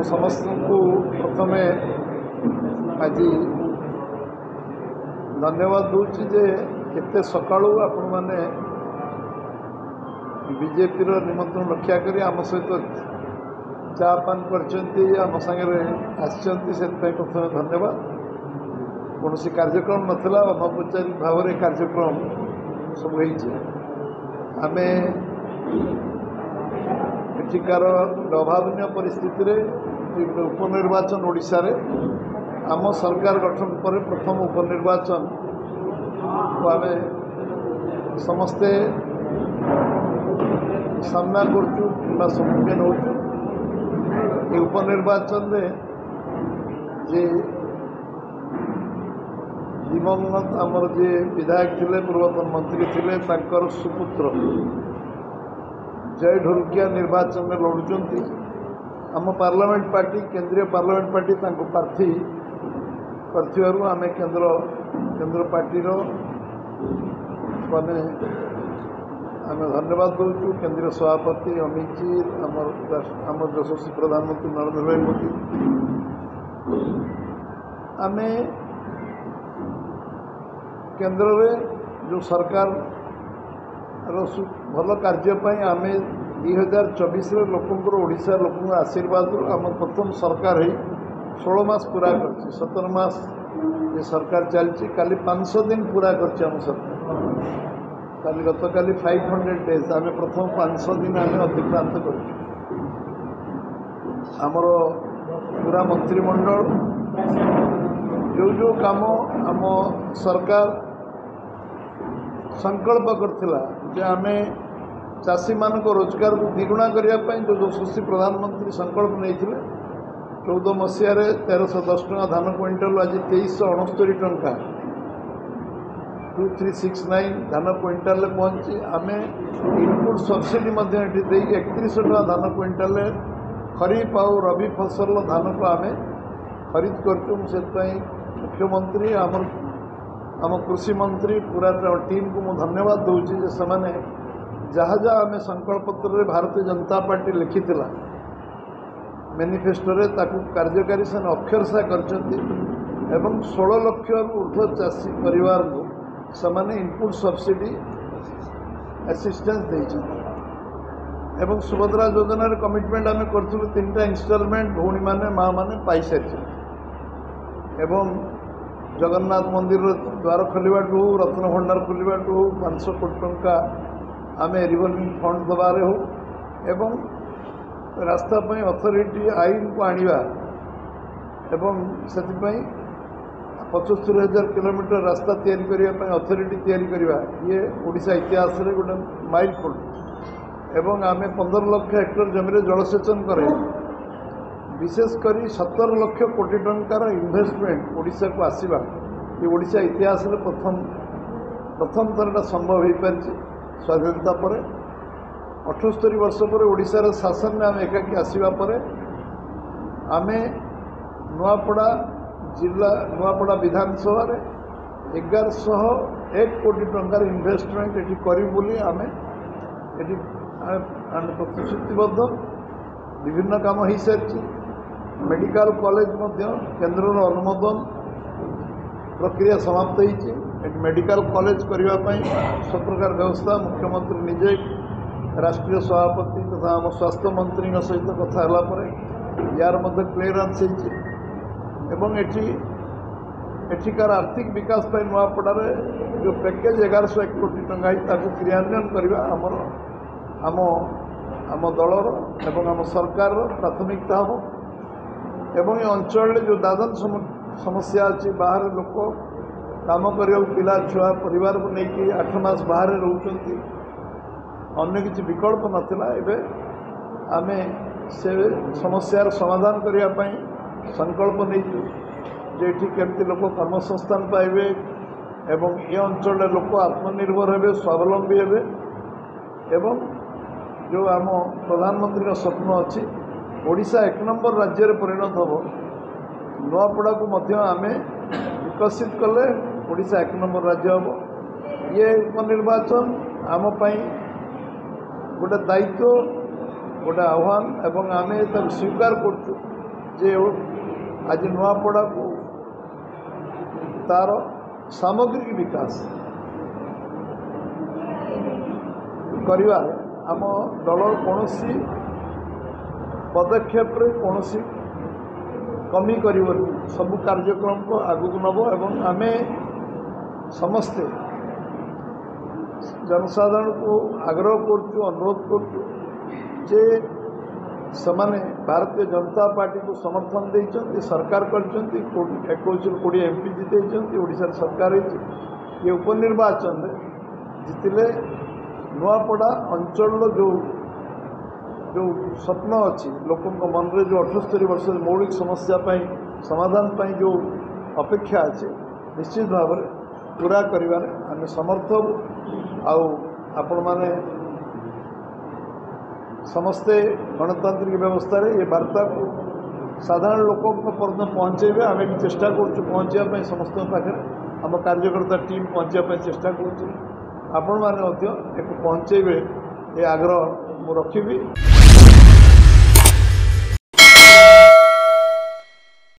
समस्त को प्रथमे आज धन्यवाद दूची जे केते सकाळू आपण माने बीजेपी निमंत्रण रक्षा करी आम सहित चा पान करचंती आम संगे आसचंती से प्रथमे धन्यवाद। कौन कार्यक्रम नथिला अनौपचारिक भाव में कार्यक्रम सब आम एठिकार अभावन परिस्थिति उपनिर्वाचन ओडिशा रे आम सरकार गठन पर प्रथम उपनिर्वाचन को आम समस्ते सामना करूँ कि सम्मुखीन होचु। उपनिर्वाचन रे जे दिवंगत आमर जे विधायक थिले पूर्वतन मंत्री थिले तांकर सुपुत्र जय ढोलकिया निर्वाचन में लड़ुचंती। आम पार्लियामेंट पार्टी केंद्रीय पार्लियामेंट पार्टी तांको प्रार्थी करथिबारु आमे केंद्र पार्टी रो माने आमे धन्यवाद दूचु। केंद्रीय सभापति अमित जी आम यशस्वी प्रधानमंत्री नरेंद्र भाई मोदी आमे केंद्र में जो सरकार भल कार्यपाई आम 2024 लोक ओडिशा लोक आशीर्वाद आम प्रथम सरकार है 16 मास पूरा कर 17 मास ये सरकार चलती काली 500 दिन पूरा कर सरकार काली गत काली 500 डेज आम प्रथम 500 दिन आम अतिक्रांत कर आमर पूरा मंत्रिमंडल जो काम आम सरकार संकल्प करथिला जे आमे चाषी मान को रोजगार को द्विगुणा करने जो यशस्वी प्रधानमंत्री संकल्प नहीं 14 मसीह 1310 टका धान क्विंटाल आज 2369 टंका 2369 धान क्विंटाल पहुँची आम इनपुट सब्सिडी 31 टका धान क्विंटाल खरीफ आउ रबी फसल धान को आम खरीद करूँ। से मुख्यमंत्री आम कृषि मंत्री पूरा टीम को मुझे धन्यवाद दूची जे सेमाने जहाँ जहाँ आम संकल्प पत्र भारतीय जनता पार्टी लिखिथिला मैनिफेस्टो रे ताकू कार्यकारी से अक्षरशा करचंती एवं 16 लाख ऊर्ध्व चाषी परिवार को सेमाने इनपुट सब्सिडी असिस्टेंस देइछंती एवं सुभद्रा योजना रे कमिटमेंट आम करथुलु 3टा इंस्टॉलमेंट भौणी माने माँ माने पाई सारी एवं जगन्नाथ मंदिर द्वार खोलवाटू रत्न भंडार खोलवाटू 500 कोटी टंका आम रिवॉल्विंग फंड दबारे हो एवं रास्ता पर अथॉरिटी आईन को आनिबा एवं से 75,000 किलोमीटर रास्ता तैयारी करने अथॉरिटी तैयारी करवा ये ओडिशा इतिहास रे गोटे माइलस्टोन एवं आम 15 लाख हेक्टर जमी जलसेचन करे विशेषकर 17 लाख कोटी टंकार इन्वेस्टमेंट ओडिशा को आसवा ये ओडिशा इतिहास रे प्रथम थर संभव हो पारि स्वाधीनता पर 78 वर्ष पर ओडिशा रे शासन में आम एकाकी आसवा पर आम नुआपड़ा जिला नुआपड़ा विधानसभा रे 1101 कोटी टंकार इन्वेस्टमेंट ये करूँ बोली आम ये प्रतिश्रुतिबद्ध विभिन्न काम हो सारी मेडिकल कॉलेज केंद्र अनुमोदन प्रक्रिया समाप्त होती मेडिकल कॉलेज करने सब प्रकार व्यवस्था मुख्यमंत्री निजे राष्ट्रीय सभापति तथा आम स्वास्थ्य मंत्री सहित कथा यार क्लीयरेंस एवं एठिकार आर्थिक विकास पर नुआपड़ार जो पैकेज 1101 कोटी टंका क्रियान्वयन करवा आम आम दलर एवं आम सरकार प्राथमिकता हम एवं ये अंचल जो दादन समस्या अच्छी बाहर लोक काम कर पिला छुआ परिवार को लेकिन 8 मास बाहर रोचंती अन्य किसी विकल्प नथिला एबे आमे से समस्यार समाधान करने संकल्प नहीं जेठी केमती लोक कर्मसंस्थान पाइबे एवं ये अंचल लोक आत्मनिर्भर हेबे स्वावलंबी हेबे एवं जो आम प्रधानमंत्री का स्वप्न अच्छी ओडिशा 1 नंबर राज्य में परिणत हम नुआपड़ा को आमे विकसित कले ओडिशा 1 नंबर राज्य हम ये उपनिर्वाचन आम गोटे दायित्व गोटे आह्वान एवं आमे स्वीकार कर जे आज नुआपड़ा को तार सामग्रिक विकास करिवार आम दल कौन पदक्षेप कौन कमी कर सबू कार्यक्रम को आगू नब एवं आमे समस्ते जनसाधारण को आग्रह करुँ अनुरोध करुँ जे समाने भारतीय जनता पार्टी को समर्थन देते सरकार कर 21-20 एमपी जीते ओडिशा सरकार ये उपनिर्वाचन जीतिले नुआपड़ा अंचल जो जो स्वप्न अच्छी लोकों मन में जो 78 वर्ष मौलिक समस्या समाधान जो अपेक्षा अच्छे निश्चित भाव में पूरा करिवार आम समर्थ आपण माने समस्ते गणतांत्रिक व्यवस्था रे ये वार्ता को साधारण लोकों पर्यटन पहुँचे आम भी चेष्टा करुँ पहुँचापी समस्त पाखे आम कार्यकर्ता टीम पहुँचापी चेष्टा करुँ आपण मैंने एक पहुँचे ये आग्रह मु रखी।